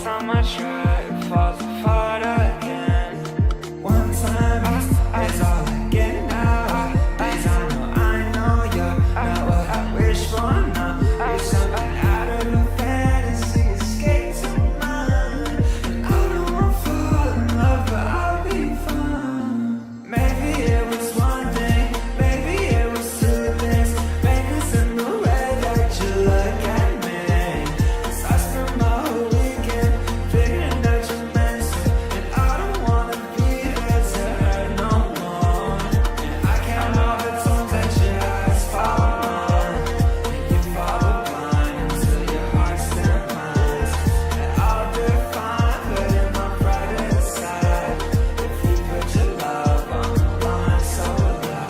time I try, it falls apart again. One time is all I get now. Cause I know you're not what I wish for now. You're something out of the fantasy, escape to mine. And I don't want to fall in love, but I'll be fine. Maybe it was one thing, maybe it was two things. Maybe it's in the way that you look at me. 'Cause I spent my whole weekend figuring that you're meant to. And I don't wanna be there to hurt no more. And I count all the times that your eyes follow mine. And you follow blind until your heart still mine. And I'll define, putting my pride aside. If you put your love on the line, so will I.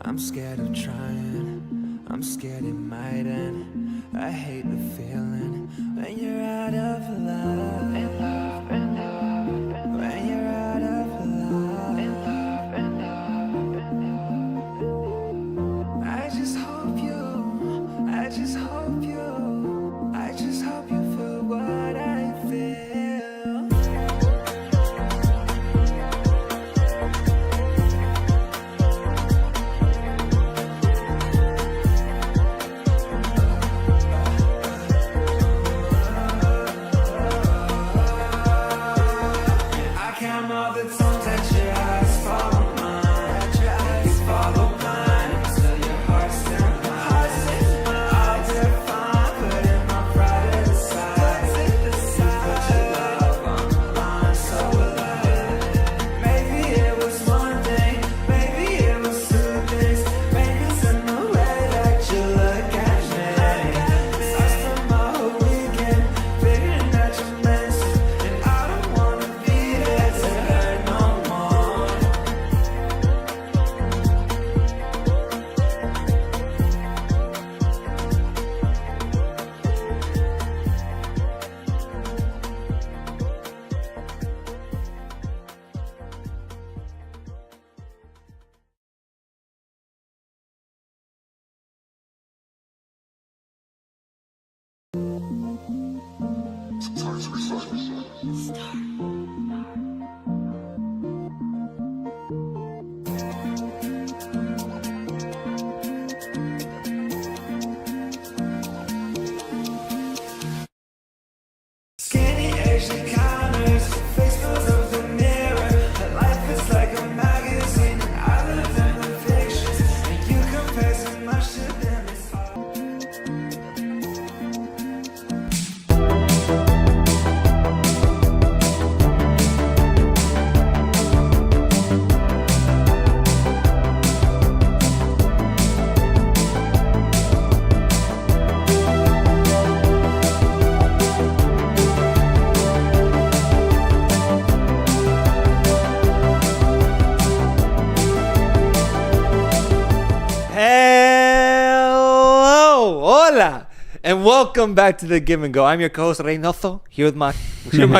I'm scared of trying, I'm scared it might end. I hate the feeling when you're out of love. In love, in love, in love. When you're out of love. In love, in love, in love. I just hope you, I just hope you, I just hope you feel what I feel. I count all the times that your eyes follow mine. Your eyes follow mine until your heart still mine. I'll define, putting my pride aside. Put your love on the line, so will I. Maybe it was one thing, maybe it was two things. Maybe it's in the way that you look at me. 'Cause I spent my whole weekend figuring that you're meant to. And I don't wanna be there to hurt no more. Skinny Asian counters, face fills up the mirror. That life is like a magazine, and I live in the fiction. And you compare so much to them, it's hard. Hello, hola, and welcome back to the Give and Go. I'm your co-host Reynoso, here with my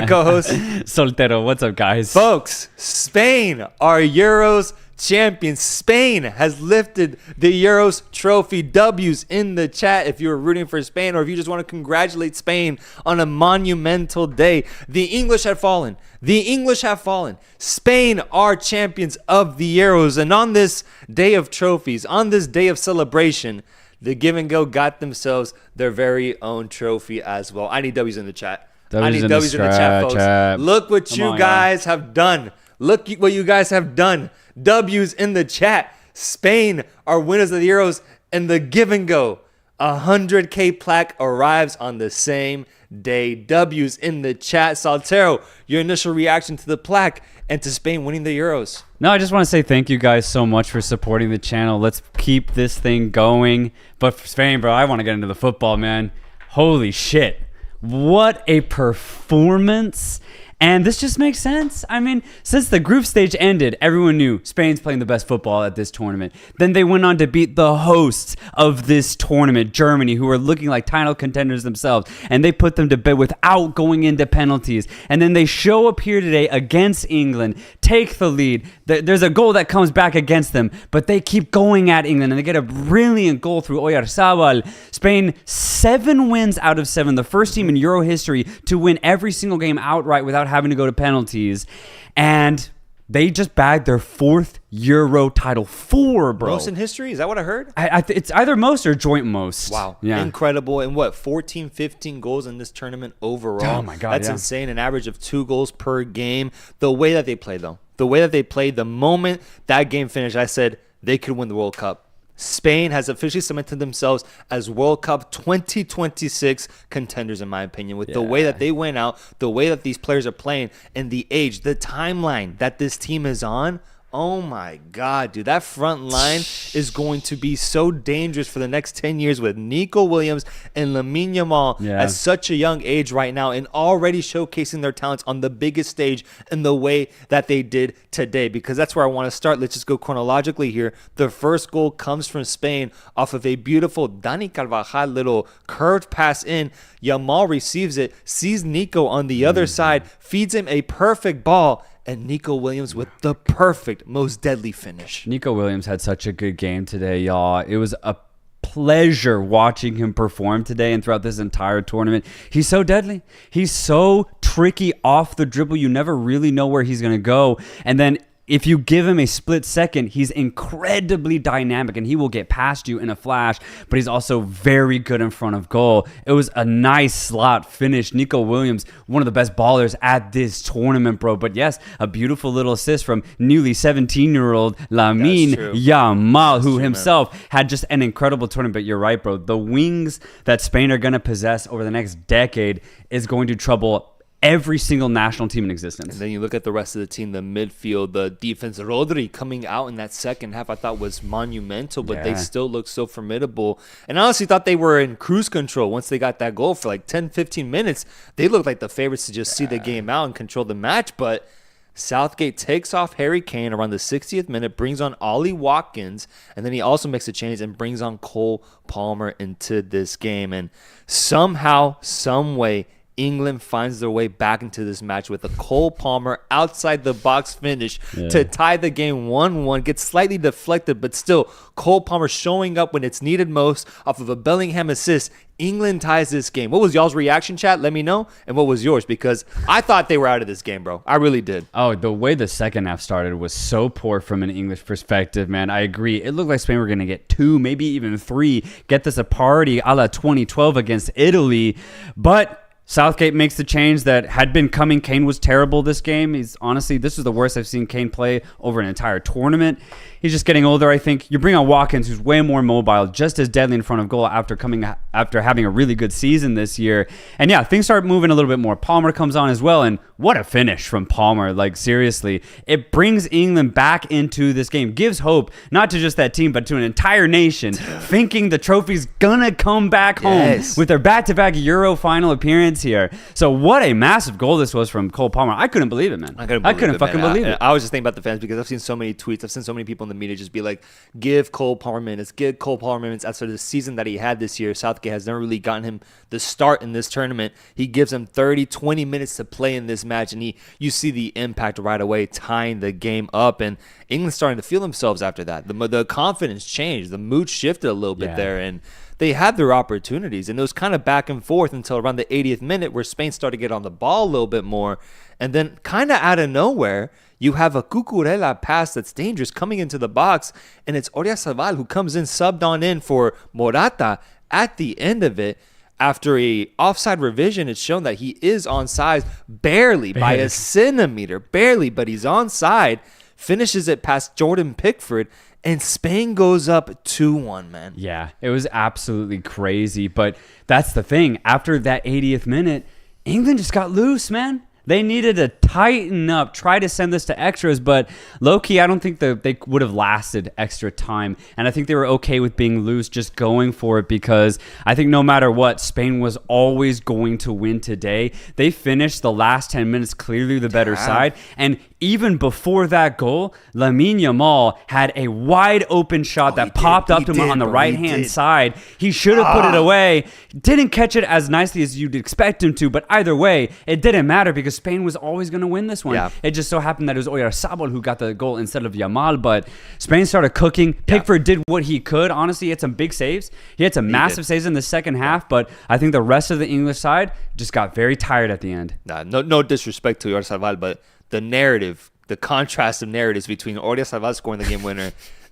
co-host. Soltero, what's up, guys? Folks, Spain are Euros champions. Spain has lifted the Euros trophy. W's in the chat if you're rooting for Spain, or if you just want to congratulate Spain on a monumental day. The English have fallen. The English have fallen. Spain are champions of the Euros. And on this day of trophies, on this day of celebration, the Give and Go got themselves their very own trophy as well. I need W's in the chat. I need W's in the chat, folks. Look what you guys have done. Look what you guys have done. W's in the chat. Spain are winners of the Euros, and the Give and Go 100K plaque arrives on the same day. W's in the chat. Soltero, your initial reaction to the plaque and to Spain winning the Euros. No, I just want to say thank you guys so much for supporting the channel. Let's keep this thing going. But for Spain, bro, I want to get into the football, man. Holy shit. What a performance. And this just makes sense. I mean, since the group stage ended, everyone knew Spain's playing the best football at this tournament. Then they went on to beat the hosts of this tournament, Germany, who were looking like title contenders themselves. And they put them to bed without going into penalties. And then they show up here today against England, take the lead. There's a goal that comes back against them, but they keep going at England. And they get a brilliant goal through Oyarzabal. Spain, 7 wins out of 7. The first team in Euro history to win every single game outright without having to go to penalties, and they just bagged their 4th Euro title. 4, bro. Most in history? Is that what I heard? It's either most or joint most. Wow. Yeah. Incredible. And 14, 15 goals in this tournament overall. Oh, my God. That's insane. An average of 2 goals per game. The way that they played, though. The way that they played, the moment that game finished, I said they could win the World Cup. Spain has officially cemented themselves as World Cup 2026 contenders, in my opinion, with the way that they went out, the way that these players are playing, and the age, the timeline that this team is on. Oh my God, dude. That front line is going to be so dangerous for the next 10 years with Nico Williams and Lamine Yamal at such a young age right now and already showcasing their talents on the biggest stage in the way that they did today, because that's where I want to start. Let's just go chronologically here. The first goal comes from Spain off of a beautiful Dani Carvajal little curved pass in. Yamal receives it, sees Nico on the other side, feeds him a perfect ball, and Nico Williams with the perfect, most deadly finish. Nico Williams had such a good game today, y'all. It was a pleasure watching him perform today and throughout this entire tournament. He's so deadly. He's so tricky off the dribble. You never really know where he's going to go. And then if you give him a split second, he's incredibly dynamic and he will get past you in a flash, but he's also very good in front of goal. It was a nice slot finish. Nico Williams, one of the best ballers at this tournament, bro. But yes, a beautiful little assist from newly 17-year-old Lamine Yamal, who himself had just an incredible tournament. But you're right, bro. The wings that Spain are going to possess over the next decade is going to trouble every single national team in existence. And then you look at the rest of the team, the midfield, the defense. Rodri coming out in that second half I thought was monumental, but they still look so formidable. And I honestly thought they were in cruise control once they got that goal for like 10, 15 minutes. They looked like the favorites to just see the game out and control the match, but Southgate takes off Harry Kane around the 60th minute, brings on Ollie Watkins, and then he also makes a change and brings on Cole Palmer into this game. And somehow, some way, England finds their way back into this match with a Cole Palmer outside the box finish to tie the game 1-1. Gets slightly deflected, but still Cole Palmer showing up when it's needed most off of a Bellingham assist. England ties this game. What was y'all's reaction, chat? Let me know. And what was yours? Because I thought they were out of this game, bro. I really did. Oh, the way the second half started was so poor from an English perspective, man. I agree. It looked like Spain were going to get 2, maybe even 3. Get this a party a la 2012 against Italy. But Southgate makes the change that had been coming. Kane was terrible this game. This is the worst I've seen Kane play over an entire tournament. He's just getting older, I think. You bring on Watkins, who's way more mobile, just as deadly in front of goal after having a really good season this year. And yeah, things start moving a little bit more. Palmer comes on as well, and what a finish from Palmer. Like, seriously, it brings England back into this game. Gives hope, not to just that team, but to an entire nation, thinking the trophy's gonna come back home with their back-to-back Euro final appearance here. So what a massive goal this was from Cole Palmer. I couldn't believe it, man. I couldn't fucking believe it. I was just thinking about the fans because I've seen so many tweets. I've seen so many people in the media just be like, give Cole Palmer minutes after the season that he had this year. Southgate has never really gotten him the start in this tournament. He gives him 30, 20 minutes to play in this match, and you see the impact right away, tying the game up, and England starting to feel themselves after that. The confidence changed. The mood shifted a little bit there, and they had their opportunities, and it was kind of back and forth until around the 80th minute where Spain started to get on the ball a little bit more, and then kind of out of nowhere, you have a Cucurella pass that's dangerous coming into the box, and it's Oyarzabal who comes in, subbed on in for Morata at the end of it. After a offside revision, it's shown that he is onside barely by a centimeter, barely, but he's onside. Finishes it past Jordan Pickford, and Spain goes up 2-1, man. Yeah, it was absolutely crazy, but that's the thing. After that 80th minute, England just got loose, man. They needed to tighten up, try to send this to extras, but low-key, I don't think that they would have lasted extra time. And I think they were okay with being loose, just going for it, because I think no matter what, Spain was always going to win today. They finished the last 10 minutes clearly the better side. And even before that goal, Lamine Yamal had a wide open shot that popped up to him on the right-hand side. He should have put it away. Didn't catch it as nicely as you'd expect him to, but either way, it didn't matter because Spain was always going to win this one. Yeah. It just so happened that it was Oyarzabal who got the goal instead of Yamal, but Spain started cooking. Pickford did what he could. Honestly, he had some big saves. He had some massive saves in the second half, but I think the rest of the English side just got very tired at the end. No disrespect to Oyarzabal, but the narrative, the contrast of narratives between Oyarzabal scoring the game winner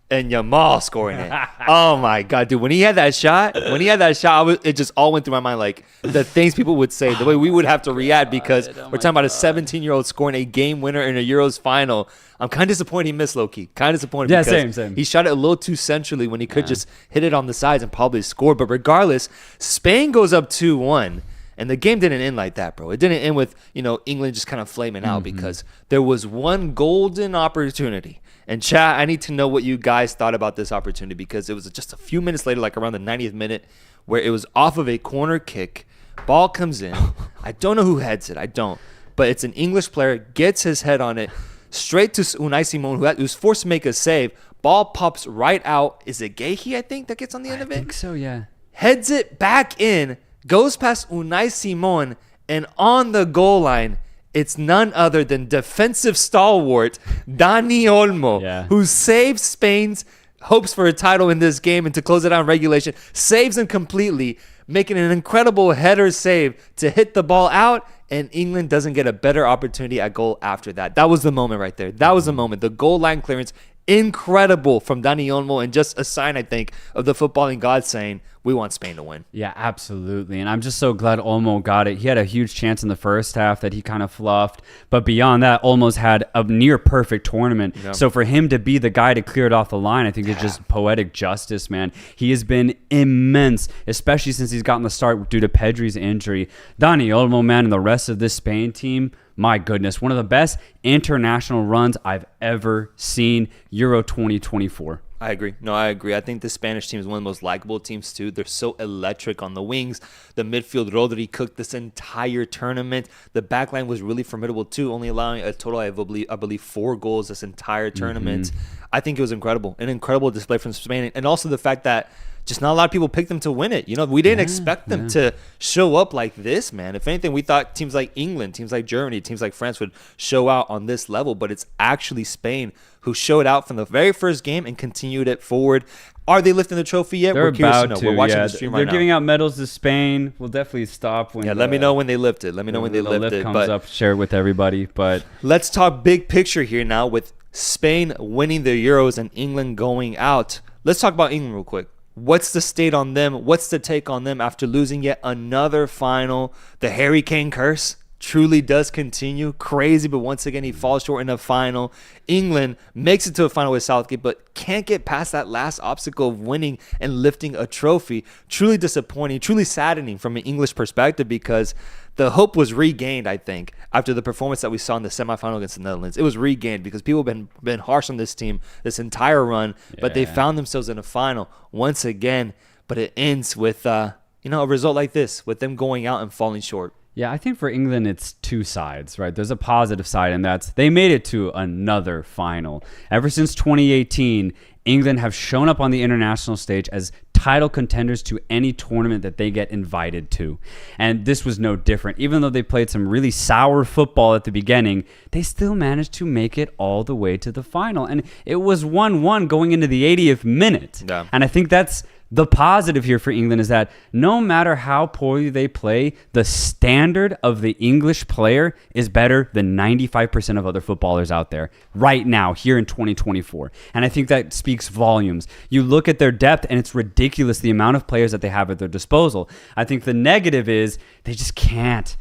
and Yamal scoring it. Oh my God, dude! When he had that shot, it just all went through my mind, like the things people would say, the way we would have to react, because we're talking about a 17-year-old scoring a game winner in a Euros final. I'm kind of disappointed he missed, low-key. Kind of disappointed because same. He shot it a little too centrally when he could just hit it on the sides and probably score. But regardless, Spain goes up 2-1. And the game didn't end like that, bro. It didn't end with, England just kind of flaming out, because there was one golden opportunity. And chat, I need to know what you guys thought about this opportunity, because it was just a few minutes later, like around the 90th minute, where it was off of a corner kick. Ball comes in. I don't know who heads it. I don't. But it's an English player, gets his head on it, straight to Unai Simon, who was forced to make a save. Ball pops right out. Is it Gehi, I think, that gets on the end of it? I think so, yeah. Heads it back in, goes past Unai Simon, and on the goal line, it's none other than defensive stalwart Dani Olmo, who saves Spain's hopes for a title in this game and to close it out in regulation. Saves him completely, making an incredible header save to hit the ball out, and England doesn't get a better opportunity at goal after that. That was the moment right there. That was the moment. The goal line clearance, incredible from Dani Olmo, and just a sign, I think, of the footballing gods saying, we want Spain to win. Yeah, absolutely. And I'm just so glad Olmo got it. He had a huge chance in the first half that he kind of fluffed. But beyond that, Olmo's had a near perfect tournament. Yeah. So for him to be the guy to clear it off the line, I think it's just poetic justice, man. He has been immense, especially since he's gotten the start due to Pedri's injury. Dani Olmo, man, and the rest of this Spain team, my goodness, one of the best international runs I've ever seen. Euro 2024. I agree. I agree. I think the Spanish team is one of the most likable teams, too. They're so electric on the wings. The midfield, Rodri cooked this entire tournament. The backline was really formidable, too, only allowing a total, I believe 4 goals this entire tournament. I think it was incredible. An incredible display from Spain. And also the fact that just not a lot of people picked them to win it. We didn't expect them to show up like this, man. If anything, we thought teams like England, teams like Germany, teams like France would show out on this level, but it's actually Spain who showed out from the very first game and continued it forward. Are they lifting the trophy yet? We're curious to know. We're watching the stream right now. They're giving out medals to Spain. We'll definitely stop when. Let me know when they lift it. Let me know when they lift it. The lift comes up, share it with everybody. But let's talk big picture here now with Spain winning the Euros and England going out. Let's talk about England real quick. What's the state on them? What's the take on them after losing yet another final? The Harry Kane curse truly does continue. Crazy, but once again, he falls short in a final. England makes it to a final with Southgate, but can't get past that last obstacle of winning and lifting a trophy. Truly disappointing, truly saddening from an English perspective, because the hope was regained, I think, after the performance that we saw in the semifinal against the Netherlands. It was regained because people have been harsh on this team this entire run, but they found themselves in a final once again. But it ends with a result like this, with them going out and falling short. Yeah, I think for England, it's two sides, right? There's a positive side, and that's they made it to another final. Ever since 2018, England have shown up on the international stage as title contenders to any tournament that they get invited to. And this was no different. Even though they played some really sour football at the beginning, they still managed to make it all the way to the final. And it was 1-1 going into the 80th minute. Yeah. And I think that's the positive here for England, is that no matter how poorly they play, the standard of the English player is better than 95% of other footballers out there right now, here in 2024. And I think that speaks volumes. You look at their depth, and it's ridiculous the amount of players that they have at their disposal. I think the negative is they just can't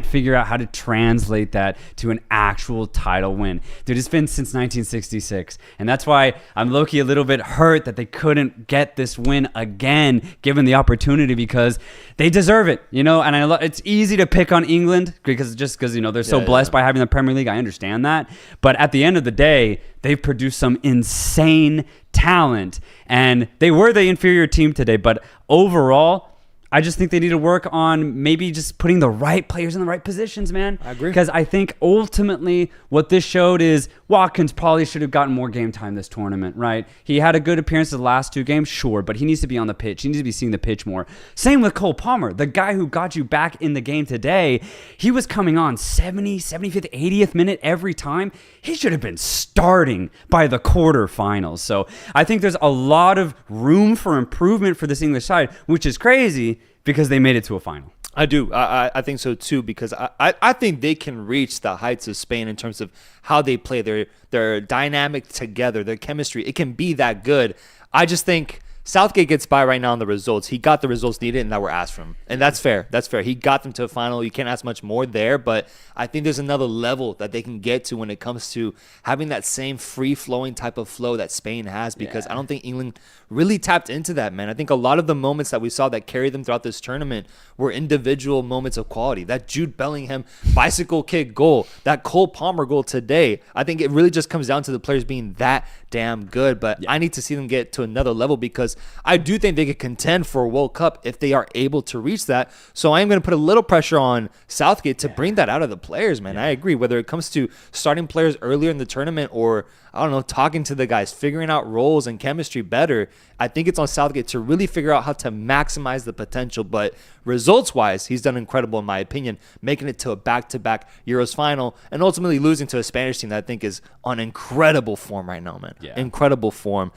figure out how to translate that to an actual title win. Dude, it's been since 1966. And that's why I'm low-key a little bit hurt that they couldn't get this this win again, given the opportunity, because they deserve it, you know. And it's easy to pick on England because they're so blessed by having the Premier League. I understand that, but at the end of the day, they've produced some insane talent, and they were the inferior team today. But overall, I just think they need to work on maybe just putting the right players in the right positions, man. I agree. Because I think ultimately what this showed is Watkins probably should have gotten more game time this tournament, right? He had a good appearance the last 2 games, sure, but he needs to be on the pitch. He needs to be seeing the pitch more. Same with Cole Palmer, the guy who got you back in the game today. He was coming on 70th, 75th, 80th minute every time. He should have been starting by the quarterfinals. So I think there's a lot of room for improvement for this English side, which is crazy because they made it to a final. I do. I think so too, because I think they can reach the heights of Spain in terms of how they play. Their dynamic together, their chemistry. It can be that good. I just think Southgate gets by right now on the results. He got the results needed and that were asked from him. And that's fair. That's fair. He got them to a final. You can't ask much more there, but I think there's another level that they can get to when it comes to having that same free-flowing type of flow that Spain has, because I don't think England really tapped into that, man. I think a lot of the moments that we saw that carried them throughout this tournament were individual moments of quality. That Jude Bellingham bicycle kick goal, that Cole Palmer goal today, I think it really just comes down to the players being that damn good. But I need to see them get to another level, because I do think they could contend for a World Cup if they are able to reach that. So I am going to put a little pressure on Southgate to bring that out of the players, man. I agree. Whether it comes to starting players earlier in the tournament or, I don't know, talking to the guys, figuring out roles and chemistry better, I think it's on Southgate to really figure out how to maximize the potential. But results-wise, he's done incredible in my opinion, making it to a back-to-back Euros final and ultimately losing to a Spanish team that I think is on incredible form right now, man. Incredible form.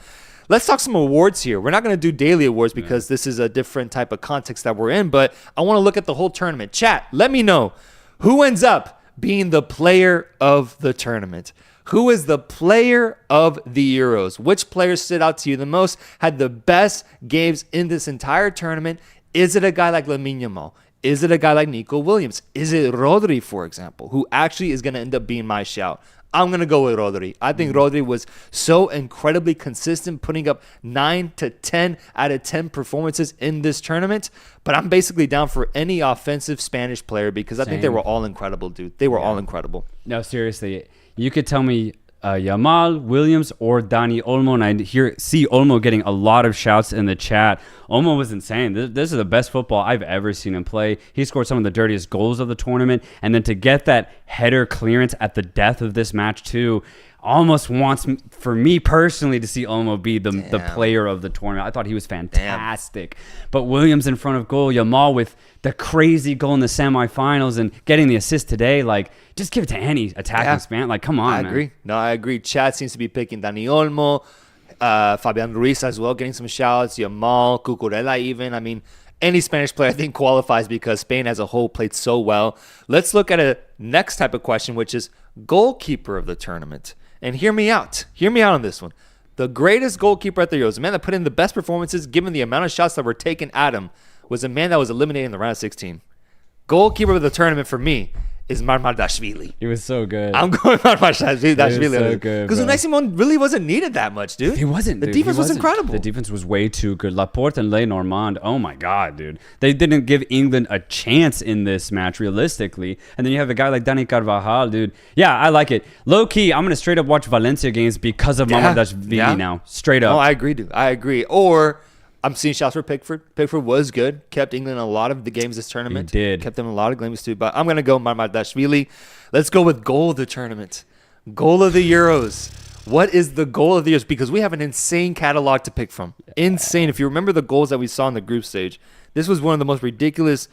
Let's talk some awards here. We're not going to do daily awards because this is a different type of context that we're in, but I want to look at the whole tournament. Chat, let me know who ends up being the player of the tournament. Who is the player of the Euros? Which player stood out to you the most, had the best games in this entire tournament? Is it a guy like Lamine Yamal? Is it a guy like Nico Williams? Is it Rodri, for example, who actually is going to end up being my shout? I'm going to go with Rodri. I think Rodri was so incredibly consistent, putting up 9 to 10 out of 10 performances in this tournament. But I'm basically down for any offensive Spanish player because I think they were all incredible, dude. They were all incredible. No, seriously. You could tell me Yamal, Williams, or Dani Olmo, and I see Olmo getting a lot of shouts in the chat. Olmo was insane. This is the best football I've ever seen him play. He scored some of the dirtiest goals of the tournament, and then to get that header clearance at the death of this match too, almost wants, for me personally, to see Olmo be the player of the tournament. I thought he was fantastic. But Williams in front of goal, Yamal with the crazy goal in the semifinals and getting the assist today, like, just give it to any attacking span. Like, come on, I agree. No, I agree. Chad seems to be picking Dani Olmo, Fabian Ruiz as well, getting some shouts, Yamal, Cucurella even. I mean, any Spanish player I think qualifies because Spain as a whole played so well. Let's look at a next type of question, which is goalkeeper of the tournament. And hear me out. Hear me out on this one. The greatest goalkeeper at the Euros, the man that put in the best performances given the amount of shots that were taken at him, was a man that was eliminated in the round of 16. Goalkeeper of the tournament for me is Marmardashvili. He was so good. I'm going Marmardashvili. So good, because Unai Simon really wasn't needed that much, dude. He wasn't. The defense was incredible. The defense was way too good. Laporte and Lenormand, oh my God, dude. They didn't give England a chance in this match, realistically. And then you have a guy like Dani Carvajal, dude. Yeah, I like it. Low key, I'm going to straight up watch Valencia games because of Marmardashvili now. Straight up. Oh, I agree, dude. I agree. Or I'm seeing shots for Pickford. Pickford was good. Kept England in a lot of the games this tournament. He did. Kept them in a lot of games too. But I'm going to go Marmardashvili. Let's go with goal of the tournament. Goal of the Euros. What is the goal of the Euros? Because we have an insane catalog to pick from. Insane. If you remember the goals that we saw in the group stage, this was one of the most ridiculous,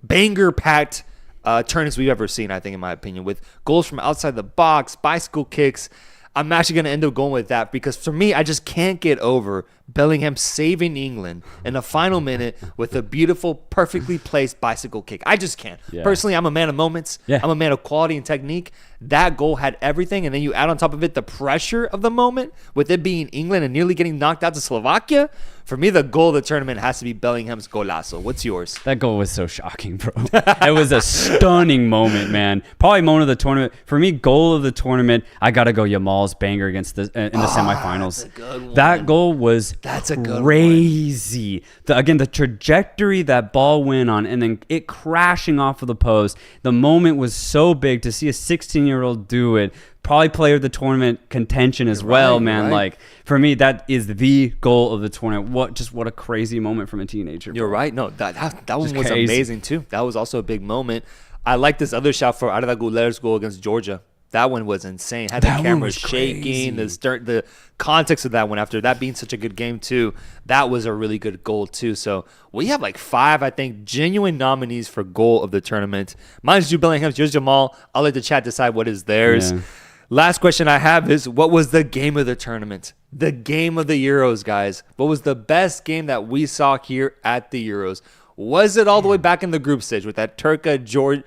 banger-packed tournaments we've ever seen, I think, in my opinion, with goals from outside the box, bicycle kicks. I'm actually going to end up going with that because for me, I just can't get over Bellingham saving England in the final minute with a beautiful, perfectly placed bicycle kick. I just can't. Yeah. Personally, I'm a man of moments. Yeah. I'm a man of quality and technique. That goal had everything. And then you add on top of it the pressure of the moment with it being England and nearly getting knocked out to Slovakia. For me, the goal of the tournament has to be Bellingham's golazo. What's yours? That goal was so shocking, bro. It was a stunning moment, man. Probably moment of the tournament. For me, goal of the tournament, I got to go Yamal's banger against in the semifinals. That's a good one. That goal was crazy. Again, the trajectory that ball went on and then it crashing off of the post. The moment was so big to see a 16-year-old do it. Probably player of the tournament contention as well, man. Right. Like, for me, that is the goal of the tournament. What a crazy moment from a teenager. You're right. No, that one was crazy. amazing too. That was also a big moment. I like this other shot for Arda Güler's goal against Georgia. That one was insane. Had the camera shaking. The context of that one after that being such a good game too. That was a really good goal too. So we have like 5, I think, genuine nominees for goal of the tournament. Mine's Jude Bellingham's. Yours Jamal. I'll let the chat decide what is theirs. Yeah. Last question I have is, what was the game of the tournament? The game of the Euros, guys. What was the best game that we saw here at the Euros? Was it all the way back in the group stage with that Turkey-Georgia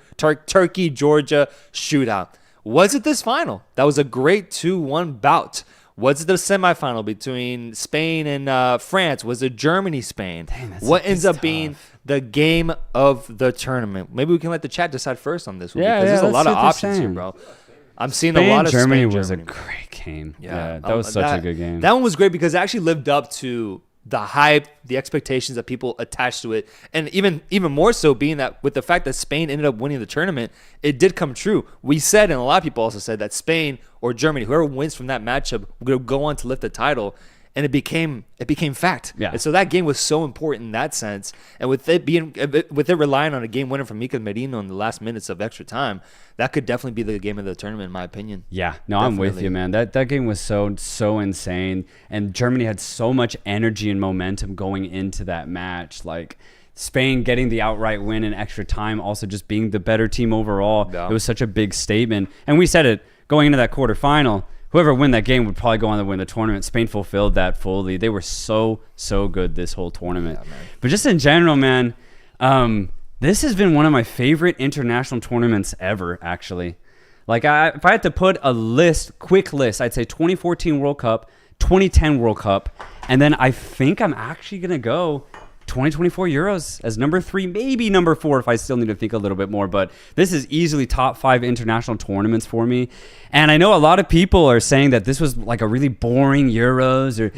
shootout? Was it this final? That was a great 2-1 bout. Was it the semifinal between Spain and France? Was it Germany-Spain? What ends up being the game of the tournament? Maybe we can let the chat decide first on this one, because there's a lot of options here, bro. I'm seeing a lot of Germany Spain, was a Germany. great game. Yeah, that was such a good game. That one was great because it actually lived up to the hype, the expectations that people attached to it, and even more so being that with the fact that Spain ended up winning the tournament, it did come true. We said, and a lot of people also said, that Spain or Germany, whoever wins from that matchup, will go on to lift the title. And it became fact. Yeah. And so that game was so important in that sense. And with it relying on a game winner from Mikel Merino in the last minutes of extra time, that could definitely be the game of the tournament, in my opinion. Yeah, no, definitely. I'm with you, man. That game was so insane. And Germany had so much energy and momentum going into that match. Like, Spain getting the outright win in extra time, also just being the better team overall. Yeah. It was such a big statement. And we said it going into that quarterfinal. Whoever win that game would probably go on to win the tournament. Spain fulfilled that fully. They were so good this whole tournament. Yeah, but just in general, man, this has been one of my favorite international tournaments ever, actually. Like, if I had to put a quick list, I'd say 2014 World Cup, 2010 World Cup, and then I think I'm actually going to go 2024 Euros as number 3, maybe number 4 if I still need to think a little bit more. But this is easily top 5 international tournaments for me. And I know a lot of people are saying that this was like a really boring Euros, or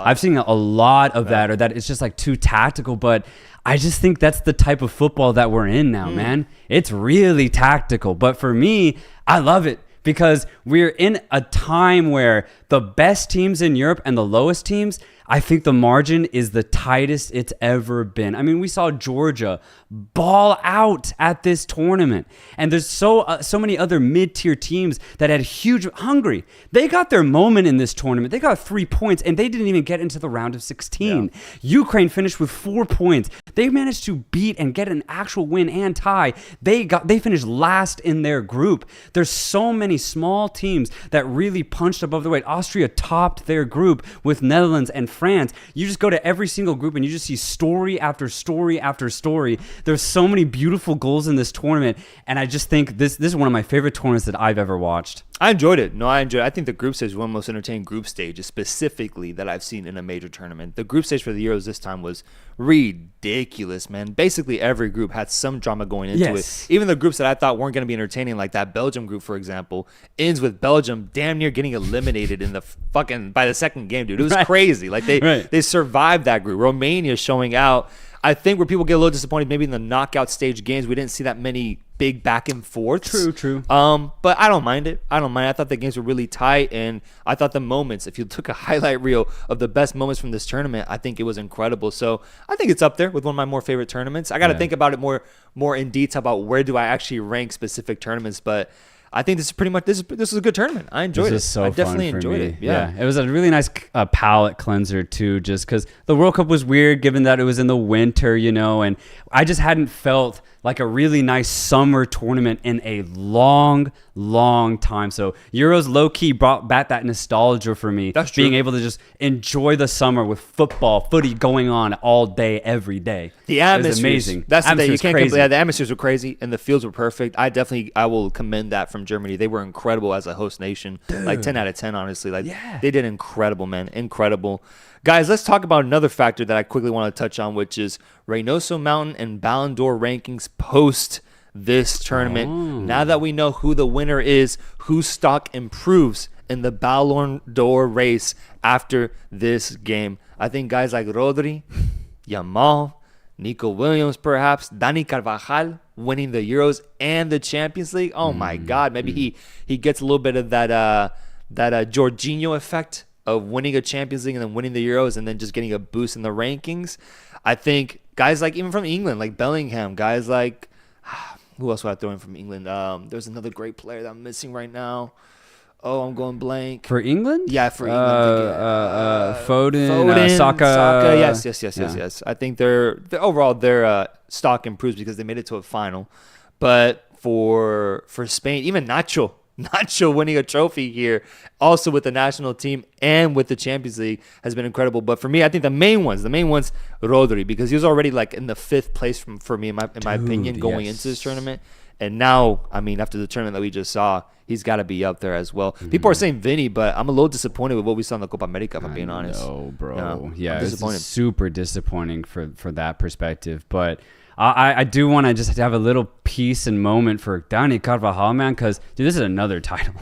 I've seen a lot of that, or that it's just like too tactical. But I just think that's the type of football that we're in now, man. It's really tactical. But for me, I love it. Because we're in a time where the best teams in Europe and the lowest teams, I think the margin is the tightest it's ever been. I mean, we saw Georgia ball out at this tournament. And there's so many other mid-tier teams that had huge... Hungary, they got their moment in this tournament. They got 3 points, and they didn't even get into the round of 16. Yeah. Ukraine finished with 4 points. They managed to beat and get an actual win and tie. They finished last in their group. There's so many small teams that really punched above their weight. Austria topped their group with Netherlands and France. You just go to every single group and you just see story after story after story. There's so many beautiful goals in this tournament, and I just think this is one of my favorite tournaments that I've ever watched. I enjoyed it. No, I enjoyed it. I think the group stage was one of the most entertaining group stages specifically that I've seen in a major tournament. The group stage for the Euros this time was ridiculous, man. Basically, every group had some drama going into it. Even the groups that I thought weren't going to be entertaining, like that Belgium group, for example, ends with Belgium damn near getting eliminated in the by the second game, dude. It was crazy. Like they survived that group. Romania showing out. I think where people get a little disappointed, maybe in the knockout stage games, we didn't see that many big back and forths. True. But I don't mind it. I thought the games were really tight, and I thought the moments, if you took a highlight reel of the best moments from this tournament, I think it was incredible. So I think it's up there with one of my more favorite tournaments. I got to think about it more in detail about where do I actually rank specific tournaments, but I think this is pretty much this is a good tournament. I enjoyed it. I definitely enjoyed it. Yeah, it was a really nice palate cleanser too, just because the World Cup was weird, given that it was in the winter, and I just hadn't felt like a really nice summer tournament in a long time. So Euros low-key brought back that nostalgia for me. That's true. Being able to just enjoy the summer with footy going on all day, every day. The atmosphere atmosphere, amazing. That's the thing. You Atmosphere's can't crazy. complain. Yeah, the atmospheres were crazy and the fields were perfect. I will commend that from Germany. They were incredible as a host nation. Like 10 out of 10, honestly. Like they did incredible, man. Incredible. Guys, let's talk about another factor that I quickly want to touch on, which is Reynoso Mountain and Ballon d'Or rankings post this tournament. Now that we know who the winner is, whose stock improves in the Ballon d'Or race after this game. I think guys like Rodri, Yamal, Nico Williams, perhaps, Dani Carvajal winning the Euros and the Champions League. Oh my God, maybe he gets a little bit of that Jorginho effect of winning a Champions League and then winning the Euros and then just getting a boost in the rankings. I think guys like even from England, like Bellingham, guys like who else would I throw in from England? There's another great player that I'm missing right now. Oh, I'm going blank. For England? Yeah, for England. Foden, Saka. Yes. I think their overall their stock improves because they made it to a final. But for Spain, even Nacho winning a trophy here, also with the national team and with the Champions League, has been incredible. But for me, I think the main ones, Rodri, because he was already like in the 5th place for me, in my opinion, going into this tournament. And now, I mean, after the tournament that we just saw, he's got to be up there as well. People are saying Vinny, but I'm a little disappointed with what we saw in the Copa America, if I'm being honest. Oh, bro. Yeah, I'm it's disappointed. super disappointing for that perspective. But I do want to just have a little piece and moment for Dani Carvajal, man, because, dude, this is another title.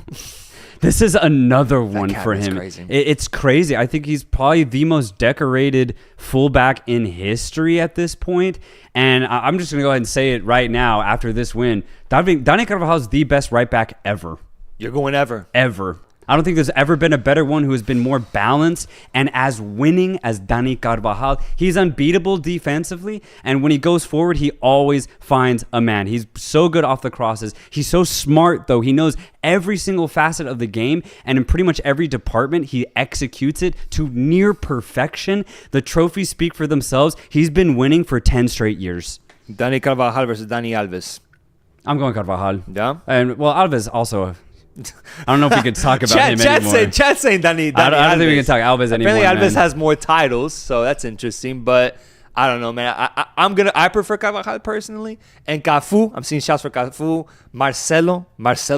This is another one for him. Crazy. It's crazy. I think he's probably the most decorated fullback in history at this point. And I'm just going to go ahead and say it right now after this win. Dani Carvajal is the best right back ever. You're going ever. Ever. I don't think there's ever been a better one who has been more balanced and as winning as Dani Carvajal. He's unbeatable defensively, and when he goes forward, he always finds a man. He's so good off the crosses. He's so smart, though. He knows every single facet of the game, and in pretty much every department, he executes it to near perfection. The trophies speak for themselves. He's been winning for 10 straight years. Dani Carvajal versus Dani Alves. I'm going Carvajal. Yeah? And, well, Alves also... I don't know if we could talk about him anymore. Chat saying Dani I don't think we can talk Alves anymore. Apparently, Alves man. has more titles, so that's interesting. But I don't know, man. I prefer Carvajal personally, and Cafu. I'm seeing shots for Cafu. Marcelo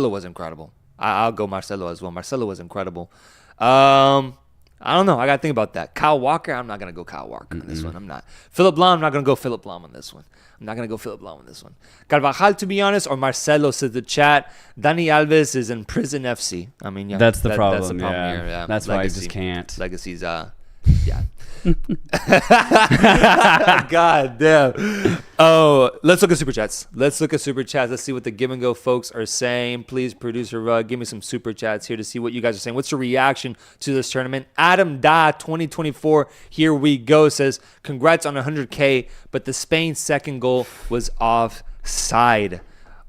was incredible. I'll go Marcelo as well. Marcelo was incredible. I don't know. I gotta think about that. Kyle Walker. I'm not gonna go Kyle Walker on this one. I'm not. Philip Lahm. I'm not gonna go Philip Lahm on this one. Carvajal, to be honest, or Marcelo, says the chat. Dani Alves is in prison FC. I mean, yeah, that's the problem. That's the problem here. Yeah. That's why I just can't. Legacy's, yeah. God damn. Oh, let's look at super chats. Let's see what the Give and Go folks are saying. Please, producer, give me some super chats here to see what you guys are saying. What's your reaction to this tournament? Adam Da 2024, here we go, says, congrats on 100K, but the Spain second goal was offside.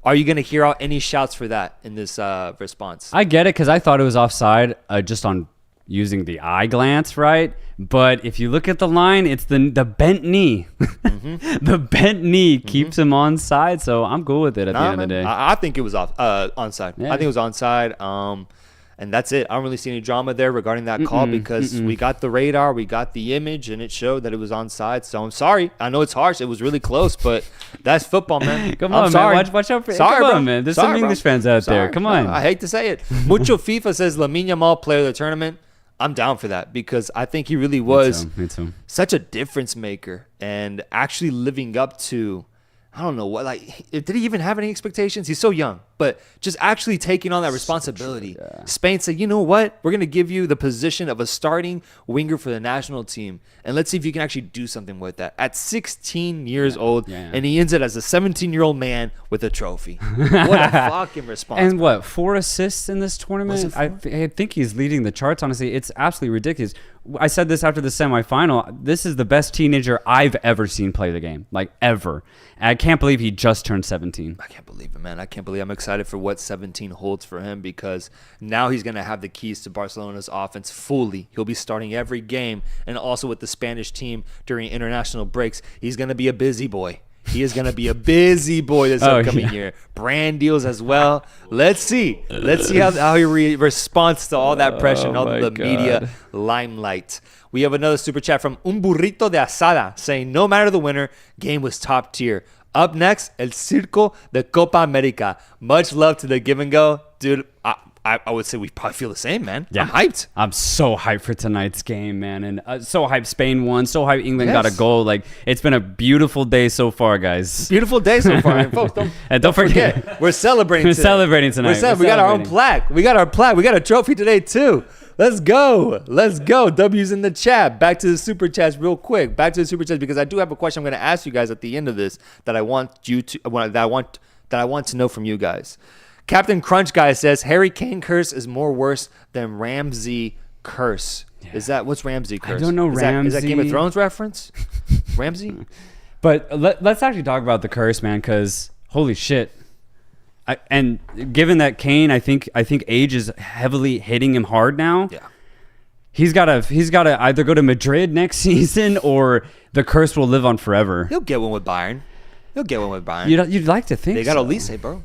Are you going to hear out any shouts for that in this response? I get it because I thought it was offside just on using the eye glance, right? But if you look at the line, it's the bent knee. The bent knee keeps him onside, so I'm cool with it at the end of the day. I think it was onside. Yeah. I think it was onside. And that's it. I don't really see any drama there regarding that call because we got the radar, we got the image, and it showed that it was onside. So I'm sorry. I know it's harsh. It was really close, but that's football, man. Come on, man. Watch out for sorry, come bro. on, man. There's sorry, some English fans out there. Come on. I hate to say it. Mucho FIFA says Lamine Yamal player of the tournament. I'm down for that because I think he really was Me too. such a difference maker and actually living up to, I don't know what, like, did he even have any expectations? He's so young, but just actually taking on that responsibility. Yeah. Spain said, you know what? We're going to give you the position of a starting winger for the national team. And let's see if you can actually do something with that. At 16 years old, and he ends it as a 17-year-old man with a trophy. What a fucking response. And what, 4 assists in this tournament? Was it I think he's leading the charts, honestly. It's absolutely ridiculous. I said this after the semifinal. This is the best teenager I've ever seen play the game, like ever. And I can't believe he just turned 17. I can't believe it, man. I can't believe I'm excited for what 17 holds for him because now he's going to have the keys to Barcelona's offense fully. He'll be starting every game and also with the Spanish team during international breaks. He's going to be a busy boy. He is going to be a busy boy this upcoming year. Brand deals as well. Let's see. Let's see how he responds to all that pressure and all the media limelight. We have another super chat from Un Burrito de Asada saying, no matter the winner, game was top tier. Up next, El Circo de Copa America. Much love to the Give and Go. Dude, I would say we probably feel the same, man. Yeah. I'm hyped. I'm so hyped for tonight's game, man. And so hyped Spain won. So hyped England got a goal. Like, it's been a beautiful day so far, guys. Beautiful day so far. And folks, don't forget, we're celebrating We're celebrating tonight. We got our own plaque. We got our plaque. We got a trophy today, too. Let's go. Let's go. W's in the chat. Back to the super chats real quick. Back to the super chats because I do have a question I'm going to ask you guys at the end of this that I want to know from you guys. Captain Crunch Guy says Harry Kane curse is more worse than Ramsey curse. Yeah. Is that what's Ramsey curse? I don't know. Ramsey. Is that Game of Thrones reference? Ramsey? But let's actually talk about the curse, man, because holy shit. And given that Kane, I think age is heavily hitting him hard now. Yeah. He's gotta either go to Madrid next season or the curse will live on forever. He'll get one with Bayern. You'd like to think they got so. Elise, bro.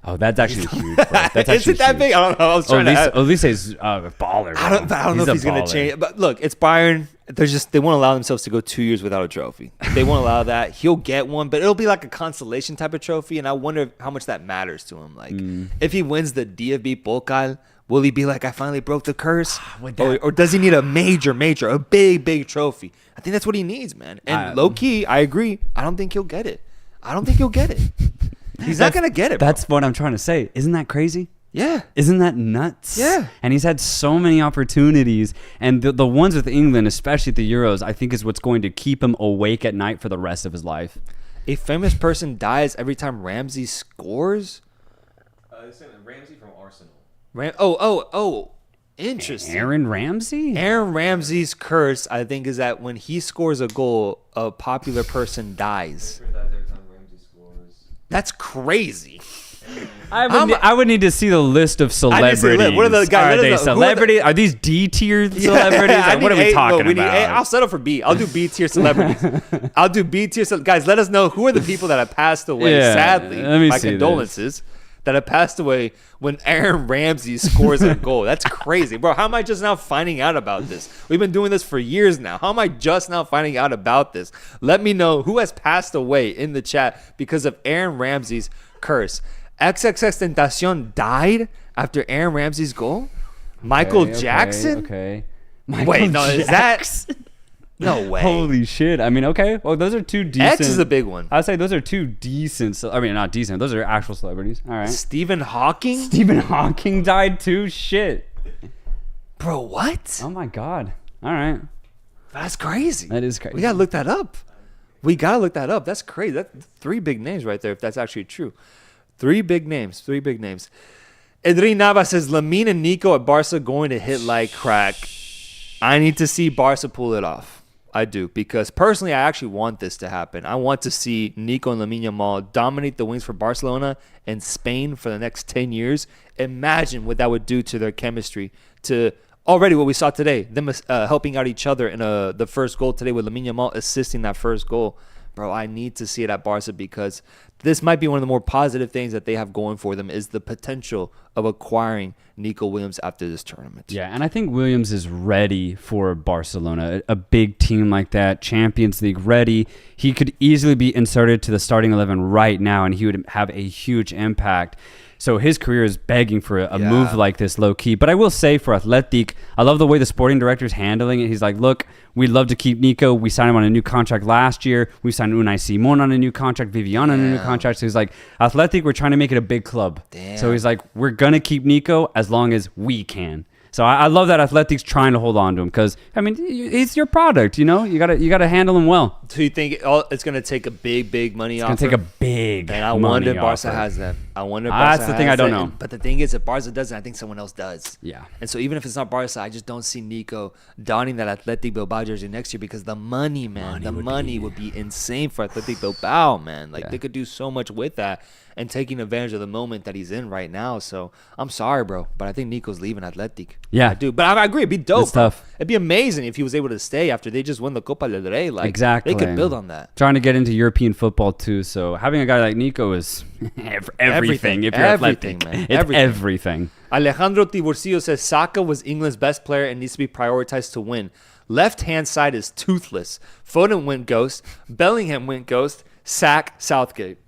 Oh, that's actually huge, bro. That's actually Is it that huge. big? I don't know. I was trying to. Olise's a baller. Bro. I don't know if he's going to change. But look, it's Bayern. They won't allow themselves to go 2 years without a trophy. They won't allow that. He'll get one, but it'll be like a consolation type of trophy. And I wonder how much that matters to him. Like, if he wins the DFB Pokal, will he be like, I finally broke the curse? Or does he need a a big trophy? I think that's what he needs, man. And low key, I agree. I don't think he'll get it. He's not going to get it, bro. That's what I'm trying to say. Isn't that crazy? Yeah. Isn't that nuts? Yeah. And he's had so many opportunities. And the ones with England, especially at the Euros, I think is what's going to keep him awake at night for the rest of his life. A famous person dies every time Ramsey scores? Ramsey from Arsenal. Interesting. Aaron Ramsey? Aaron Ramsey's curse, I think, is that when he scores a goal, a popular person dies. That's crazy. I would need to see the list of celebrities. What are the guys? Are they celebrities? Are these D-tier celebrities? What are we talking about? I'll settle for B. I'll do B-tier celebrities. Guys, let us know who are the people that have passed away, sadly. My condolences. That have passed away when Aaron Ramsey scores a goal. That's crazy. Bro, how am I just now finding out about this? We've been doing this for years now. How am I just now finding out about this? Let me know who has passed away in the chat because of Aaron Ramsey's curse. XXX Tentacion died after Aaron Ramsey's goal? Michael Jackson? Okay. Is that... No way. Holy shit. I mean, okay. Well, those are two decent. X is a big one. I'd say those are two decent. Not decent. Those are actual celebrities. All right. Stephen Hawking? Stephen Hawking died too? Shit. Bro, what? Oh, my God. All right. That's crazy. That is crazy. We got to look that up. That's crazy. That's 3 big names right there, if that's actually true. 3 big names. Edrin Navas says, Lamine and Nico at Barca going to hit like crack. I need to see Barca pull it off. I do, because personally, I actually want this to happen. I want to see Nico and Lamine Yamal dominate the wings for Barcelona and Spain for the next 10 years. Imagine what that would do to their chemistry, to already what we saw today, them helping out each other in the first goal today with Lamine Yamal assisting that first goal. Bro, I need to see it at Barca because this might be one of the more positive things that they have going for them is the potential of acquiring Nico Williams after this tournament. Yeah, and I think Williams is ready for Barcelona, a big team like that, Champions League ready. He could easily be inserted to the starting 11 right now, and he would have a huge impact. So his career is begging for a move like this low-key. But I will say for Athletic, I love the way the sporting director is handling it. He's like, look, we'd love to keep Nico. We signed him on a new contract last year. We signed Unai Simon on a new contract, Vivian on a new contract. So he's like, Athletic, we're trying to make it a big club. Damn. So he's like, we're going to keep Nico as long as we can. So I love that Athletic's trying to hold on to him because, I mean, it's your product, you know? You gotta handle him well. So you think it's going to take a big money offer? It's going to take a big And I wonder if Barca has that. That's the thing I don't know. But the thing is, if Barca doesn't, I think someone else does. Yeah. And so even if it's not Barca, I just don't see Nico donning that Athletic Bilbao jersey next year because the money, man, money would be insane for Athletic Bilbao, man. Like, they could do so much with that and taking advantage of the moment that he's in right now. So I'm sorry, bro, but I think Nico's leaving Athletic. Yeah. I do. But I agree. It'd be dope. It's tough. It'd be amazing if he was able to stay after they just won the Copa del Rey. Like, Exactly. They could build on that. Trying to get into European football too. So having a guy like Nico is everything. If you're athletic, man. It's everything. Alejandro Tiburcio says Saka was England's best player and needs to be prioritized to win. Left-hand side is toothless. Foden went ghost. Bellingham went ghost. Sack Southgate.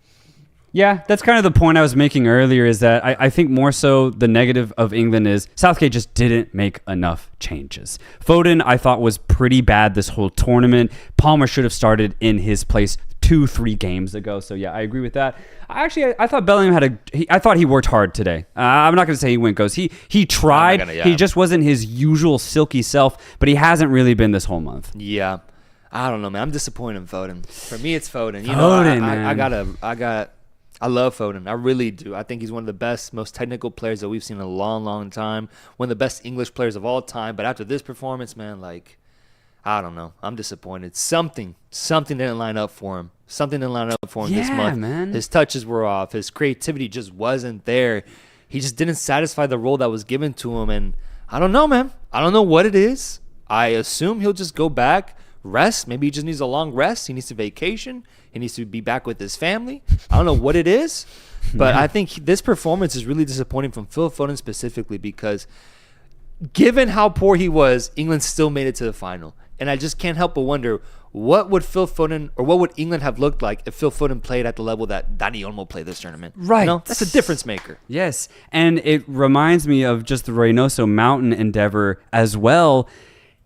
Yeah, that's kind of the point I was making earlier, is that I think more so the negative of England is Southgate just didn't make enough changes. Foden, I thought, was pretty bad this whole tournament. Palmer should have started in his place 2-3 games ago. So, yeah, I agree with that. I thought Bellingham I thought he worked hard today. I'm not going to say he went ghost. He tried. He just wasn't his usual silky self, but he hasn't really been this whole month. Yeah. I don't know, man. I'm disappointed in Foden. For me, it's Foden. Man. I love Foden. I really do. I think he's one of the best, most technical players that we've seen in a long, long time. One of the best English players of all time. But after this performance, man, like, I don't know. I'm disappointed. Something didn't line up for him. Something didn't line up for him this month. Man. His touches were off. His creativity just wasn't there. He just didn't satisfy the role that was given to him. And I don't know, man. I don't know what it is. I assume he'll just go back, rest. Maybe he just needs a long rest. He needs a vacation. He needs to be back with his family. I don't know what it is, but I think this performance is really disappointing from Phil Foden specifically, because given how poor he was, England still made it to the final. And I just can't help but wonder, what would Phil Foden, or what would England have looked like if Phil Foden played at the level that Dani Olmo played this tournament? Right. You know, that's a difference maker. Yes, and it reminds me of just the Reynoso Mountain endeavor as well.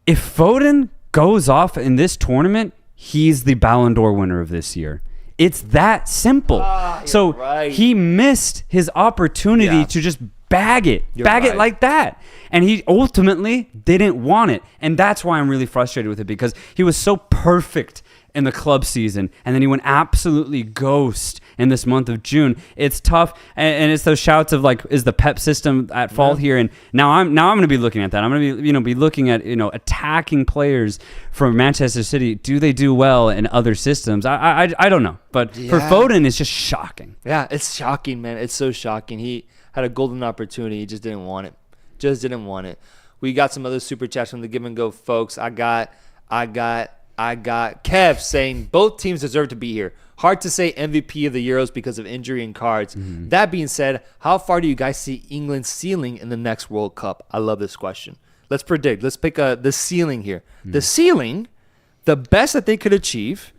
If Foden goes off in this tournament, he's the Ballon d'Or winner of this year. It's that simple. So right. he missed his opportunity to just bag it right. like that. And he ultimately didn't want it. And that's why I'm really frustrated with it, because he was so perfect in the club season, and then he went absolutely ghost in this month of June. It's tough, and it's those shouts of like, is the Pep system at fault here? And now I'm going to be looking at that. I'm going to be looking at attacking players from Manchester City. Do they do well in other systems? I don't know, but for Foden, it's just shocking. Yeah, it's shocking, man. It's so shocking. He had a golden opportunity. He just didn't want it. We got some other super chats from the Give and Go folks. I got Kev saying both teams deserve to be here. Hard to say MVP of the Euros because of injury and cards. That being said, how far do you guys see England's ceiling in the next World Cup? I love this question. Let's predict. Let's pick the ceiling here. The ceiling, the best that they could achieve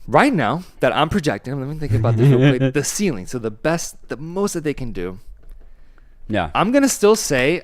right now that I'm projecting. Let me think about this real quick. The ceiling. So the most that they can do. Yeah. I'm gonna still say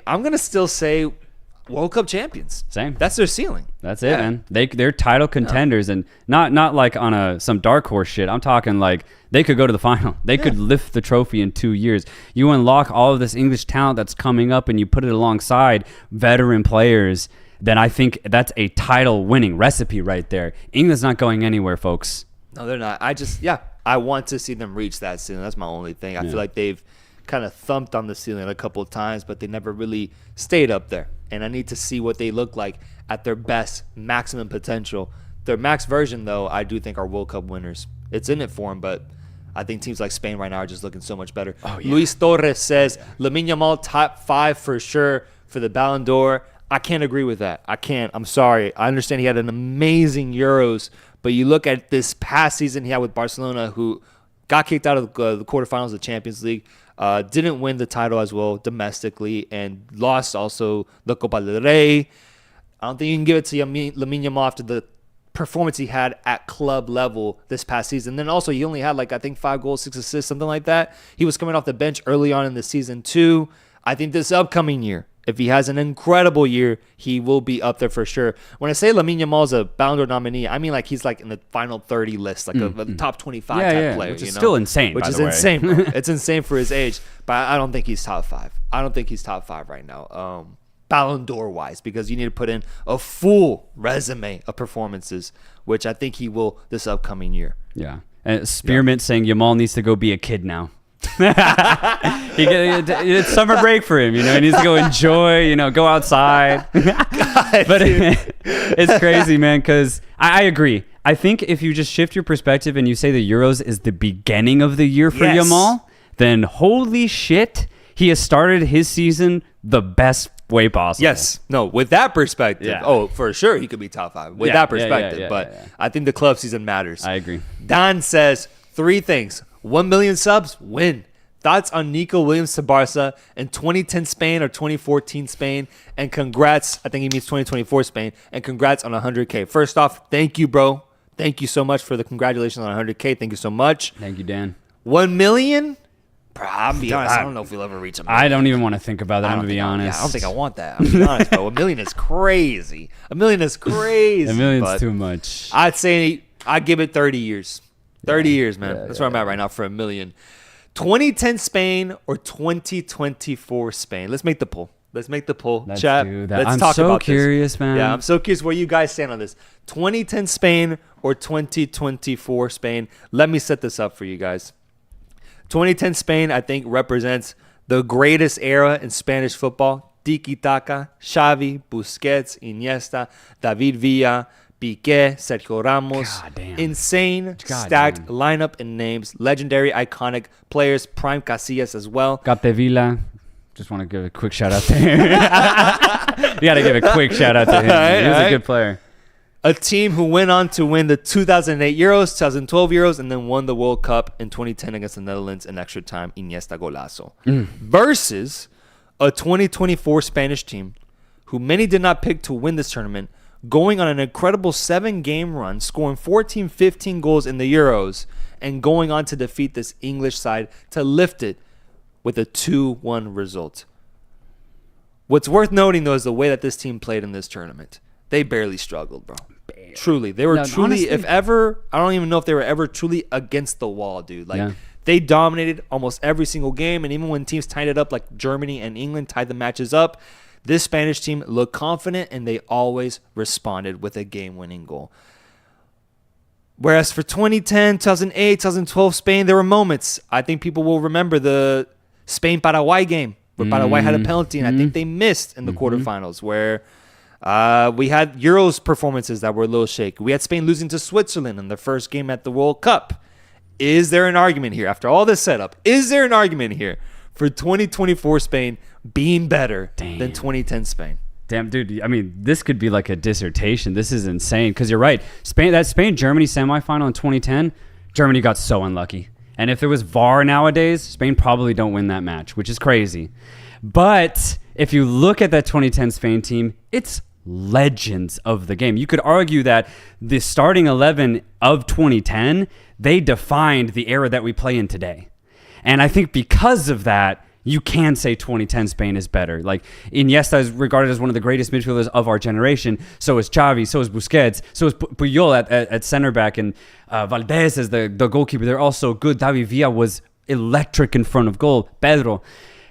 World Cup champions. Same. That's their ceiling. That's it, man. They're title contenders, and not like on some dark horse shit. I'm talking like they could go to the final. They could lift the trophy in 2 years. You unlock all of this English talent that's coming up, and you put it alongside veteran players. Then I think that's a title winning recipe right there. England's not going anywhere, folks. No, they're not. I want to see them reach that ceiling. That's my only thing. I feel like they've kind of thumped on the ceiling a couple of times, but they never really stayed up there. And I need to see what they look like at their best, maximum potential. Their max version, though, I do think are World Cup winners. It's in it for them, but I think teams like Spain right now are just looking so much better. Luis Torres says, Lamine Yamal top 5 for sure for the Ballon d'Or. I can't agree with that. I can't. I'm sorry. I understand he had an amazing Euros, but you look at this past season he had with Barcelona, who got kicked out of the quarterfinals of the Champions League, didn't win the title as well domestically, and lost also the Copa del Rey. I don't think you can give it to Lamine Yamal after the performance he had at club level this past season. Then also he only had 5 goals, 6 assists, something like that. He was coming off the bench early on in the season too. I think this upcoming year, if he has an incredible year, he will be up there for sure. When I say Lamine Yamal is a Ballon d'Or nominee, I mean he's in the final 30 list, a top 25 type player. Which is still insane, Which by is the way. insane, bro. It's insane for his age, but I don't think he's top 5. I don't think he's top 5 right now, Ballon d'Or wise, because you need to put in a full resume of performances, which I think he will this upcoming year. Yeah. And Spearmint saying Yamal needs to go be a kid now. It's summer break for him, he needs to go enjoy, go outside. But it's crazy, man, because I agree. I think if you just shift your perspective and you say the Euros is the beginning of the year for Yamal, then holy shit, he has started his season the best way possible. Yes. No, with that perspective. Yeah. Oh, for sure he could be top 5 with Yeah, that yeah, perspective. yeah, but yeah. I think the club season matters. I agree. Don says 3 things. 1 million subs, win. Thoughts on Nico Williams to Barca in 2010 Spain or 2014 Spain? And congrats. I think he means 2024 Spain. And congrats on 100K. First off, thank you, bro. Thank you so much for the congratulations on 100K. Thank you so much. Thank you, Dan. 1 million? Bro, I'll be honest. I don't know if we'll ever reach a million. I don't even want to think about that. I'm going to be honest. I don't think I want that. I'm be honest, bro. 1 million is crazy. 1 million is crazy. A million's but too much. I'd say I'd give it 30 years. 30 years, man. That's where I'm at right now for 1 million. 2010 Spain or 2024 Spain? Let's make the poll. Let's Chat. do that. Let's I'm talk so about curious, this. man. Yeah, I'm so curious where you guys stand on this. 2010 Spain or 2024 Spain? Let me set this up for you guys. 2010 Spain, I think, represents the greatest era in Spanish football. Tiki-taka, Xavi, Busquets, Iniesta, David Villa, Piqué, Sergio Ramos. God damn. Insane, God stacked damn. lineup and names. Legendary, iconic players. Prime Casillas as well. Capdevila. Just want to give a quick shout out to him. You got to give a quick shout out to him. He was a good player. A team who went on to win the 2008 Euros, 2012 Euros, and then won the World Cup in 2010 against the Netherlands in extra time. Iniesta golazo. Versus a 2024 Spanish team who many did not pick to win this tournament, going on an incredible 7-game run, scoring 14, 15 goals in the Euros, and going on to defeat this English side to lift it with a 2-1 result. What's worth noting, though, is the way that this team played in this tournament. They barely struggled, bro. Truly. They were truly, honestly, if ever, I don't even know if they were ever truly against the wall, dude. Like, Yeah. they dominated almost every single game, and even when teams tied it up, like Germany and England tied the matches up, this Spanish team looked confident, and they always responded with a game-winning goal. Whereas for 2010, 2008, 2012 Spain, there were moments. I think people will remember the Spain-Paraguay game where Paraguay had a penalty, and I think they missed in the quarterfinals, where we had Euros performances that were a little shaky. We had Spain losing to Switzerland in the first game at the World Cup. Is there an argument here, after all this setup, is there an argument here for 2024 Spain being better than 2010 Spain? Damn, dude. I mean, this could be like a dissertation. This is insane because you're right. That Spain-Germany semifinal in 2010, Germany got so unlucky. And if there was VAR nowadays, Spain probably don't win that match, which is crazy. But if you look at that 2010 Spain team, it's legends of the game. You could argue that the starting 11 of 2010, they defined the era that we play in today. And I think because of that, you can say 2010 Spain is better. Like, Iniesta is regarded as one of the greatest midfielders of our generation. So is Xavi, so is Busquets, so is Puyol at center back, and Valdez as the goalkeeper. They're all so good. David Villa was electric in front of goal. Pedro.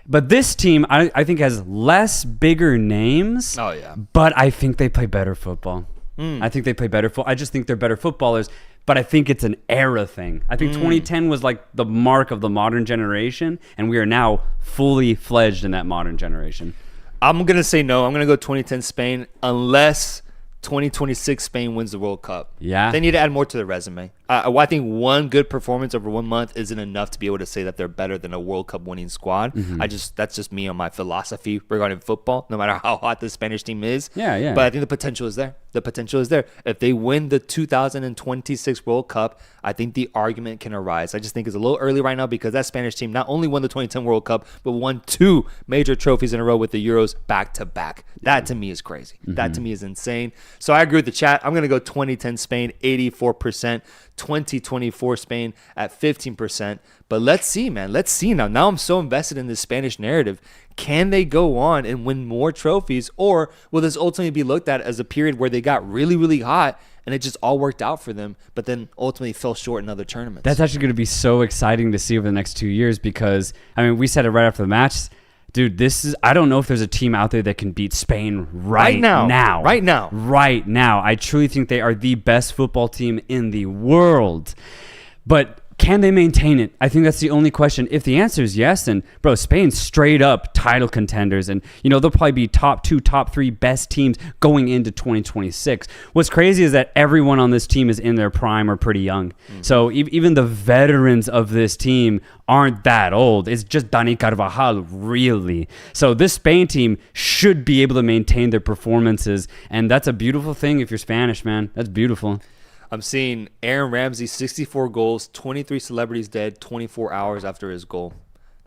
But this team, I think, has less bigger names. Oh, yeah. But I think they play better football. I think they play better football. I just think they're better footballers. But I think it's an era thing. I think 2010 was like the mark of the modern generation, and we are now fully fledged in that modern generation. I'm going to say no. I'm going to go 2010 Spain unless 2026 Spain wins the World Cup. Yeah. They need to add more to the resume. I think one good performance over 1 month isn't enough to be able to say that they're better than a World Cup winning squad. That's just me on my philosophy regarding football, no matter how hot the Spanish team is. Yeah. But I think the potential is there. If they win the 2026 World Cup, I think the argument can arise. I just think it's a little early right now because that Spanish team not only won the 2010 World Cup, but won 2 major trophies in a row with the Euros back to back. That to me is crazy. That to me is insane. So I agree with the chat. I'm going to go 2010 Spain, 84%. 2024 Spain at 15%. But let's see, man. Let's see now. Now I'm so invested in this Spanish narrative. Can they go on and win more trophies? Or will this ultimately be looked at as a period where they got really, really hot and it just all worked out for them, but then ultimately fell short in other tournaments? That's actually going to be so exciting to see over the next 2 years because, I mean, we said it right after the match. Dude, I don't know if there's a team out there that can beat Spain right now. Right now. I truly think they are the best football team in the world. But Can they maintain it? I think that's the only question. If the answer is yes, then, bro, Spain's straight up title contenders. And, they'll probably be top 2, top 3 best teams going into 2026. What's crazy is that everyone on this team is in their prime or pretty young. So even the veterans of this team aren't that old. It's just Dani Carvajal, really. So this Spain team should be able to maintain their performances. And that's a beautiful thing if you're Spanish, man. That's beautiful. I'm seeing Aaron Ramsey, 64 goals, 23 celebrities dead 24 hours after his goal.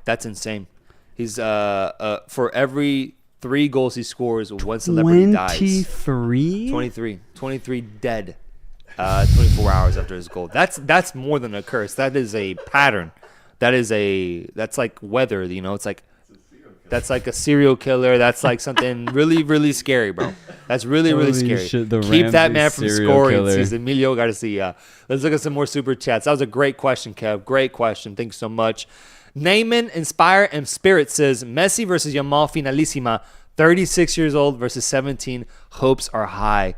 That's insane. He's for every 3 goals he scores, 1 celebrity dies. 23 dead 24 hours after his goal. That's more than a curse. That is a pattern. That's like weather, it's like that's like a serial killer. That's like something really, really scary, bro. That's really, really scary. Shit, Keep that man from scoring. Killer. He's Emilio Garcia. Let's look at some more super chats. That was a great question, Kev. Great question. Thank you so much. Naaman, Inspire, and Spirit says Messi versus Yamal Finalissima. 36 years old versus 17. Hopes are high.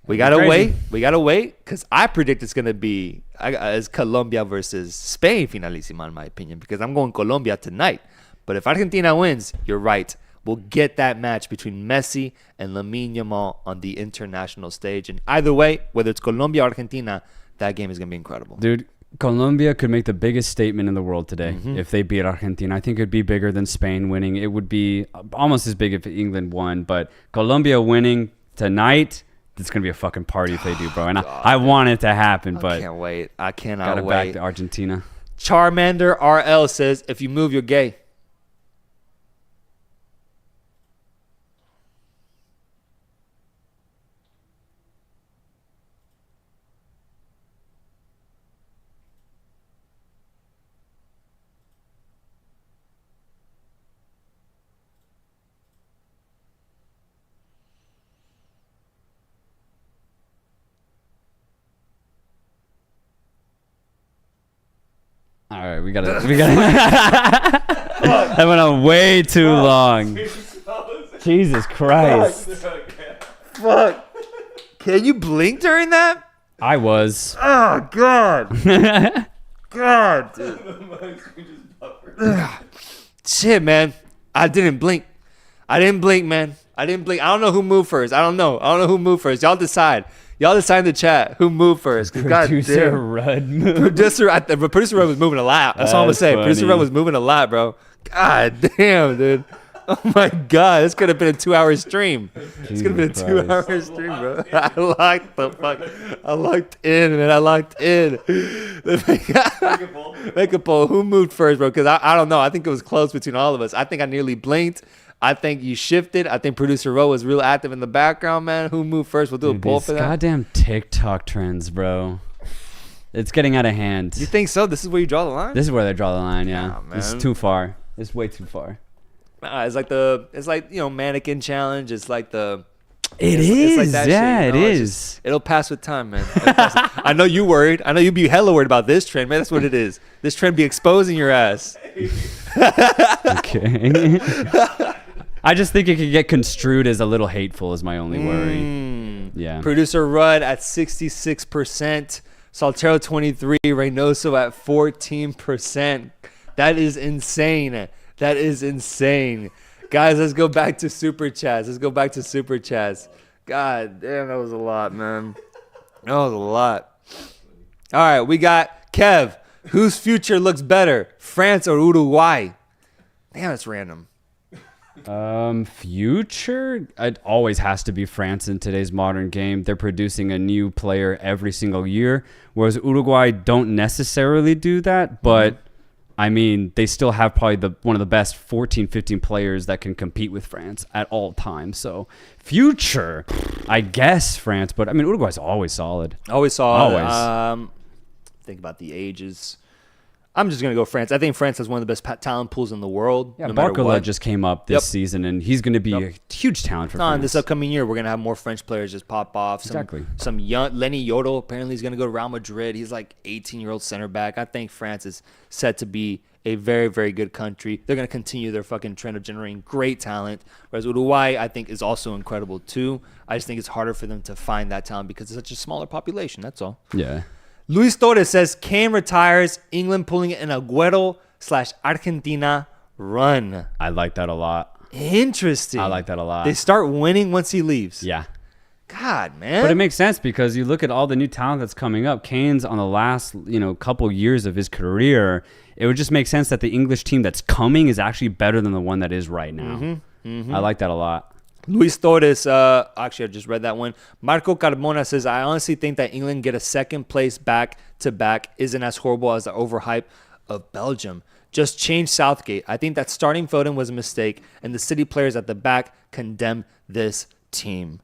We gotta wait. We gotta wait because I predict it's gonna be as Colombia versus Spain Finalissima, in my opinion, because I'm going Colombia tonight. But if Argentina wins, you're right. We'll get that match between Messi and Lamine Yamal on the international stage. And either way, whether it's Colombia or Argentina, that game is going to be incredible. Dude, Colombia could make the biggest statement in the world today if they beat Argentina. I think it would be bigger than Spain winning. It would be almost as big if England won. But Colombia winning tonight, it's going to be a fucking party if they do, bro. And I want it to happen, but I can't wait. I cannot gotta wait. back to Argentina. Charmander RL says, if you move, you're gay. All right, we gotta. That went on way too long. Jesus Christ. Fuck. Can you blink during that? I was. Oh, God. God, dude. Shit, man. I didn't blink, man. I don't know who moved first. I don't know who moved first. Y'all decide. Y'all decide in the chat who moved first. Producer Rudd moved. Producer Rudd was moving a lot. That's all I'm going to say. Funny. Producer Rudd was moving a lot, bro. God damn, dude. Oh, my God. This could have been a 2-hour stream. This could have been a 2-hour stream, bro. I locked in, man. I locked in. Make a poll. Who moved first, bro? Because I don't know. I think it was close between all of us. I think I nearly blinked. I think you shifted. I think Producer Rowe was real active in the background, man. Who moved first? We'll do a poll for that. Goddamn TikTok trends, bro. It's getting out of hand. You think so? This is where you draw the line? This is where they draw the line, yeah. Nah, man. It's too far. It's way too far. It's like mannequin challenge. It's like the. It it's is. like that yeah, shit, it It's is. just- it'll pass with time, man. I know you worried. I know you'd be hella worried about this trend, man. That's what it is. This trend be exposing your ass. Okay. I just think it could get construed as a little hateful is my only worry. Yeah. Producer Rudd at 66%. Soltero 23. Reynoso at 14%. That is insane. That is insane. Guys, let's go back to Super Chats. God damn, that was a lot, man. That was a lot. All right, we got Kev. Whose future looks better, France or Uruguay? Damn, that's random. Future? It always has to be France in today's modern game. They're producing a new player every single year, whereas Uruguay don't necessarily do that, but I mean, they still have probably one of the best 14, 15 players that can compete with France at all times. So, future, I guess France, but I mean, Uruguay's always solid. Always solid. Always. Think about the ages. I'm just going to go France. I think France has one of the best talent pools in the world. Yeah, no matter Barcola what. just came up this season, and he's going to be a huge talent for France. In this upcoming year, we're going to have more French players just pop off. Exactly. Some young Lenny Yodel apparently is going to go to Real Madrid. He's like 18-year-old center back. I think France is set to be a very, very good country. They're going to continue their fucking trend of generating great talent. Whereas Uruguay, I think, is also incredible too. I just think it's harder for them to find that talent because it's such a smaller population. That's all. Yeah. Luis Torres says Kane retires, England pulling an Aguero/Argentina run. I like that a lot. Interesting. I like that a lot. They start winning once he leaves. Yeah. God, man. But it makes sense because you look at all the new talent that's coming up. Kane's on the last, couple years of his career. It would just make sense that the English team that's coming is actually better than the one that is right now. I like that a lot. Luis Torres, actually, I just read that one. Marco Carmona says, I honestly think that England get a second place back-to-back isn't as horrible as the overhype of Belgium. Just change Southgate. I think that starting Foden was a mistake, and the City players at the back condemn this team.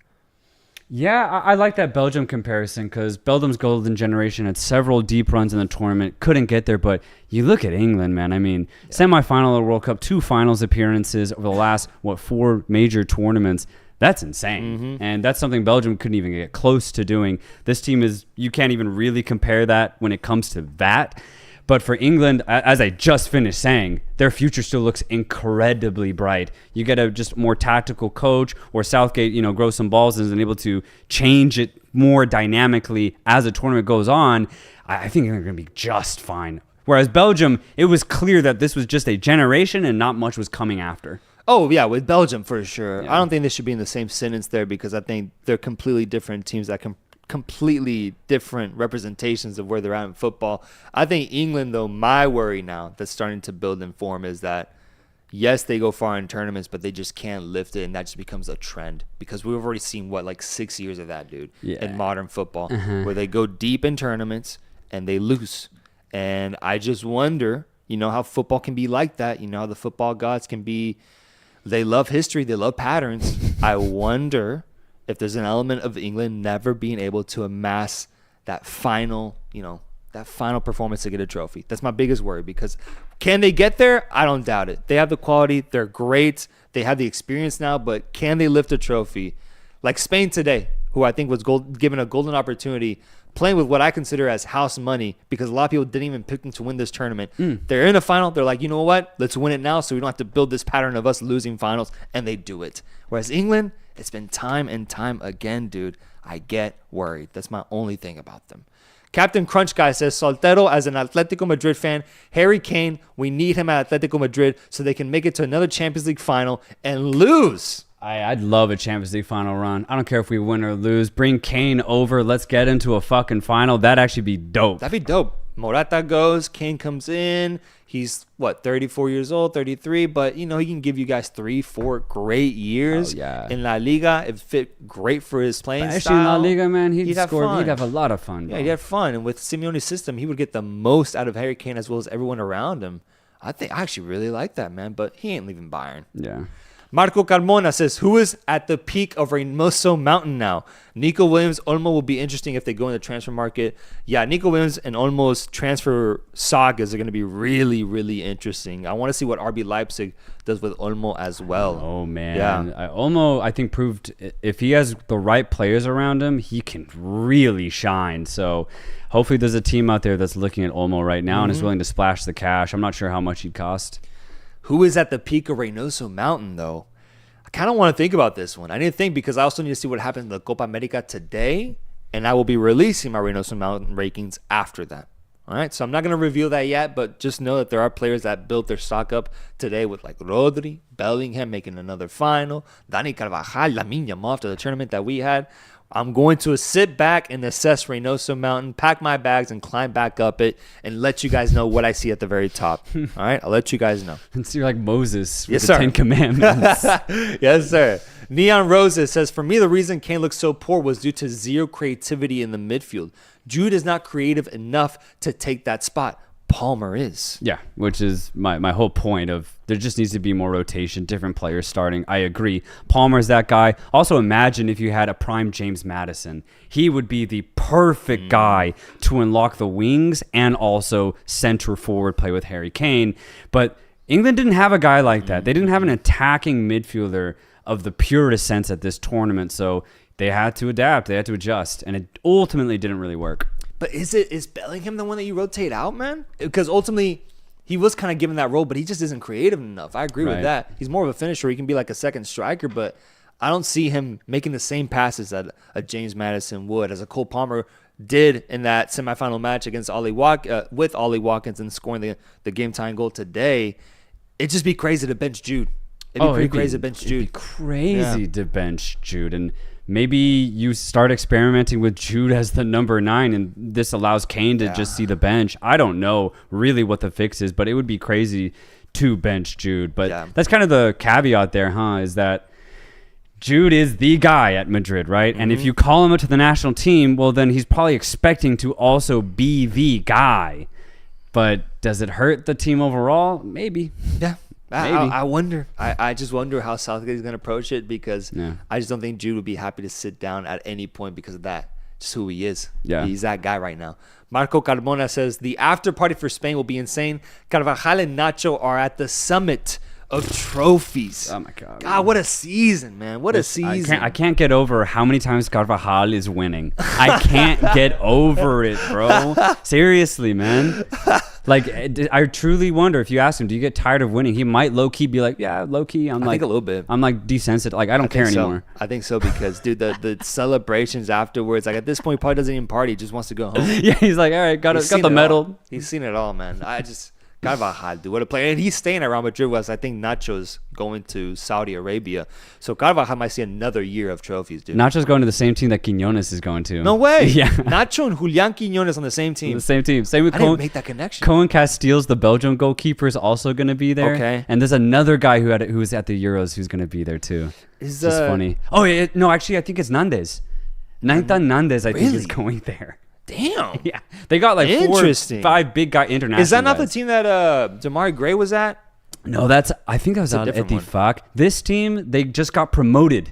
Yeah, I like that Belgium comparison because Belgium's golden generation had several deep runs in the tournament, couldn't get there. But you look at England, man. I mean, semifinal of the World Cup, 2 finals appearances over the last, 4 major tournaments. That's insane. And that's something Belgium couldn't even get close to doing. This team you can't even really compare that when it comes to that. But for England, as I just finished saying, their future still looks incredibly bright. You get a just more tactical coach, or Southgate, grows some balls and is able to change it more dynamically as the tournament goes on. I think they're going to be just fine. Whereas Belgium, it was clear that this was just a generation and not much was coming after. Oh, yeah, with Belgium for sure. Yeah. I don't think they should be in the same sentence there because I think they're completely different teams that can completely different representations of where they're at in football. I think England, though, my worry now that's starting to build in form is that, yes, they go far in tournaments, but they just can't lift it, and that just becomes a trend because we've already seen, 6 years of that, dude, in modern football, where they go deep in tournaments and they lose. And I just wonder, how football can be like that. How the football gods can be, they love history, they love patterns. I wonder if there's an element of England never being able to amass that final performance to get a trophy. That's my biggest worry because can they get there? I don't doubt it. They have the quality. They're great. They have the experience now, but can they lift a trophy? Like Spain today, who I think was given a golden opportunity, playing with what I consider as house money because a lot of people didn't even pick them to win this tournament. They're in a final. They're like, you know what? Let's win it now so we don't have to build this pattern of us losing finals, and they do it. Whereas England, it's been time and time again, dude. I get worried. That's my only thing about them. Captain Crunch Guy says, Soltero, as an Atletico Madrid fan, Harry Kane, we need him at Atletico Madrid so they can make it to another Champions League final and lose. I'd love a Champions League final run. I don't care if we win or lose. Bring Kane over. Let's get into a fucking final. That'd actually be dope. That'd be dope. Morata goes. Kane comes in. He's, 34 years old, 33. But, he can give you guys 3-4 great years in La Liga. It fit great for his playing Actually, style. in La Liga, man, he'd have score. fun. He'd have a lot of fun, bro. Yeah, he'd have fun. And with Simeone's system, he would get the most out of Harry Kane as well as everyone around him. I actually really like that, man. But he ain't leaving Bayern. Yeah. Marco Carmona says, who is at the peak of Reynoso Mountain now? Nico Williams, Olmo will be interesting if they go in the transfer market. Yeah, Nico Williams and Olmo's transfer sagas are going to be really, really interesting. I want to see what RB Leipzig does with Olmo as well. Oh, man. Yeah. Olmo, I think, proved if he has the right players around him, he can really shine. So hopefully there's a team out there that's looking at Olmo right now and is willing to splash the cash. I'm not sure how much he'd cost. Who is at the peak of Reynoso Mountain, though? I kind of want to think about this one. I didn't think because I also need to see what happens in the Copa America today, and I will be releasing my Reynoso Mountain rankings after that. All right, so I'm not going to reveal that yet, but just know that there are players that built their stock up today with like Rodri, Bellingham making another final, Dani Carvajal, Lamine Yamal after the tournament that we had. I'm going to sit back and assess Reynoso Mountain, pack my bags, and climb back up it, and let you guys know what I see at the very top. All right? I'll let you guys know. So you're like Moses with Yes, the sir. 10 Commandments. Yes, sir. Neon Roses says, for me, the reason Kane looks so poor was due to zero creativity in the midfield. Jude is not creative enough to take that spot. Palmer is. Yeah, which is my whole point of there just needs to be more rotation, different players starting. I agree. Palmer's that guy. Also, imagine if you had a prime James Maddison. He would be the perfect guy to unlock the wings and also center forward play with Harry Kane. But England didn't have a guy like that. They didn't have an attacking midfielder of the purest sense at this tournament. So they had to adapt. They had to adjust. And it ultimately didn't really work. But is Bellingham the one that you rotate out, man? Because ultimately, he was kind of given that role, but he just isn't creative enough. I agree with that. He's more of a finisher. He can be like a second striker, but I don't see him making the same passes that a James Madison would, as a Cole Palmer did in that semifinal match against with Ollie Watkins and scoring the game-tying goal today. It'd just be crazy to bench Jude. It'd be pretty crazy to bench Jude. It'd be crazy to bench Jude. And maybe you start experimenting with Jude as the number 9, and this allows Kane to just see the bench. I don't know really what the fix is, but it would be crazy to bench Jude. But that's kind of the caveat there, is that Jude is the guy at Madrid, right? And if you call him up to the national team, well, then he's probably expecting to also be the guy. But does it hurt the team overall? Maybe. Yeah. Maybe. I wonder. I just wonder how Southgate is going to approach it, because I just don't think Jude would be happy to sit down at any point because of that. Just who he is. Yeah. He's that guy right now. Marco Carmona says, the after party for Spain will be insane. Carvajal and Nacho are at the summit of trophies. Oh my God. God, what a season, man. What a season. I can't get over how many times Carvajal is winning. I can't get over it, bro. Seriously, man. Like, I truly wonder, if you ask him, do you get tired of winning? He might low-key be like, yeah, low-key. I think a little bit. I'm like desensitized. Like, I don't care anymore. I think so, because, dude, the celebrations afterwards, like, at this point, he probably doesn't even party. He just wants to go home. Yeah, he's like, all right, got the medal. He's seen it all, man. Carvajal, dude, what a player. And he's staying at Real Madrid, whereas I think Nacho's going to Saudi Arabia. So Carvajal might see another year of trophies, dude. Nacho's going to the same team that Quinones is going to. No way. Yeah. Nacho and Julian Quinones on the same team. The same team. Same with I didn't make that connection. Cohen Casteels, the Belgian goalkeeper, is also going to be there. Okay. And there's another guy who was at the Euros who's going to be there too. It's just funny. Oh, yeah, no, actually, I think it's Nandes. Nathan Nandes, I think, is going there. Damn. Yeah. They got like 4 or 5 big guy international. Is that not guys. the team that Damari Gray was at? No, I think that was out at the FAC. This team, they just got promoted.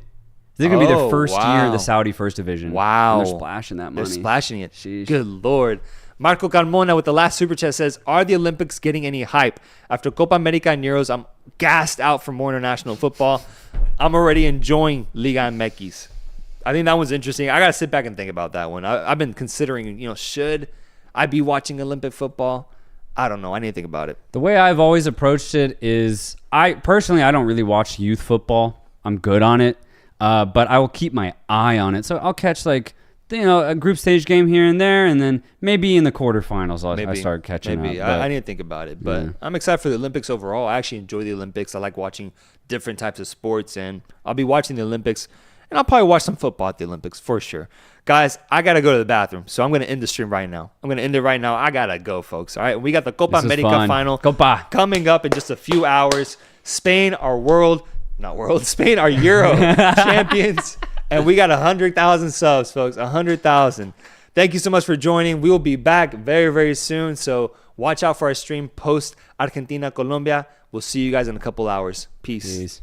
They're going to be their first year in the Saudi First Division. Wow. And they're splashing that money. They're splashing it. Sheesh. Good Lord. Marco Carmona with the last super chat says, are the Olympics getting any hype? After Copa America and Euros, I'm gassed out for more international football. I'm already enjoying Liga MX. I think that one's interesting. I got to sit back and think about that one. I've been considering, should I be watching Olympic football? I don't know. I need to think about it. The way I've always approached it is, I don't really watch youth football. I'm good on it, but I will keep my eye on it. So I'll catch a group stage game here and there, and then maybe in the quarterfinals I start catching up. I need to think about it, but I'm excited for the Olympics overall. I actually enjoy the Olympics. I like watching different types of sports, and I'll be watching the Olympics. And I'll probably watch some football at the Olympics for sure. Guys, I got to go to the bathroom, so I'm going to end the stream right now. I'm going to end it right now. I got to go, folks. All right, we got the Copa America final coming up in just a few hours. Spain, our Spain, our Euro champions. And we got 100,000 subs, folks, 100,000. Thank you so much for joining. We will be back very, very soon. So watch out for our stream post Argentina, Colombia. We'll see you guys in a couple hours. Peace.